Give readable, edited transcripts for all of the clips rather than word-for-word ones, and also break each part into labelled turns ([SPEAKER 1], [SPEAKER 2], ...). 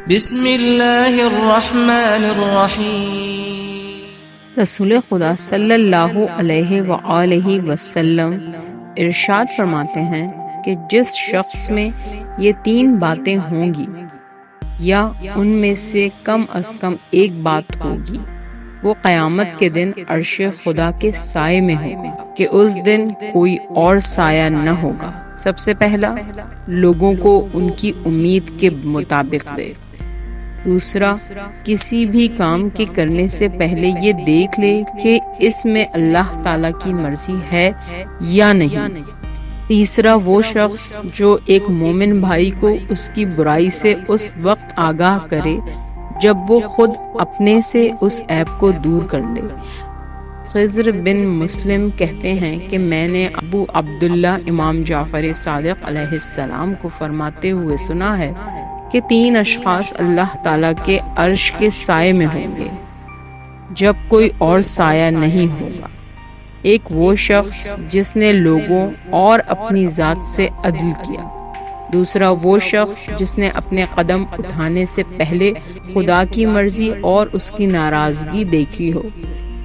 [SPEAKER 1] بسم اللہ الرحمن الرحیم۔
[SPEAKER 2] رسول خدا صلی اللہ علیہ وآلہ وسلم ارشاد فرماتے ہیں کہ جس شخص میں یہ 3 باتیں ہوں گی یا ان میں سے کم از کم ایک بات ہوگی، وہ قیامت کے دن عرش خدا کے سائے میں ہوگا کہ اس دن کوئی اور سایہ نہ ہوگا۔ سب سے پہلا، لوگوں کو ان کی امید کے مطابق دے۔ دوسرا، کسی بھی کام کے کرنے سے پہلے یہ دیکھ لے کہ اس میں اللہ تعالیٰ کی مرضی ہے یا نہیں۔ تیسرا، وہ شخص جو ایک مومن بھائی کو اس کی برائی سے اس وقت آگاہ کرے جب وہ خود اپنے سے اس عیب کو دور کر لے۔ خضر بن مسلم کہتے ہیں کہ میں نے ابو عبداللہ امام جعفر صادق علیہ السلام کو فرماتے ہوئے سنا ہے کہ 3 اشخاص اللہ تعالیٰ کے عرش کے سائے میں ہوں گے جب کوئی اور سایہ نہیں ہوگا۔ ایک وہ شخص جس نے لوگوں اور اپنی ذات سے عدل کیا۔ دوسرا، وہ شخص جس نے اپنے قدم اٹھانے سے پہلے خدا کی مرضی اور اس کی ناراضگی دیکھی ہو۔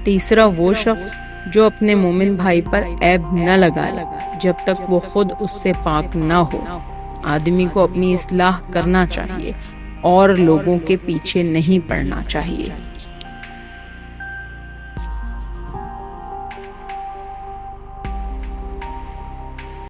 [SPEAKER 2] تیسرا، وہ شخص جو اپنے مومن بھائی پر عیب نہ لگائے جب تک وہ خود اس سے پاک نہ ہو۔ آدمی کو اپنی اصلاح کرنا چاہیے اور لوگوں کے پیچھے نہیں پڑنا چاہیے۔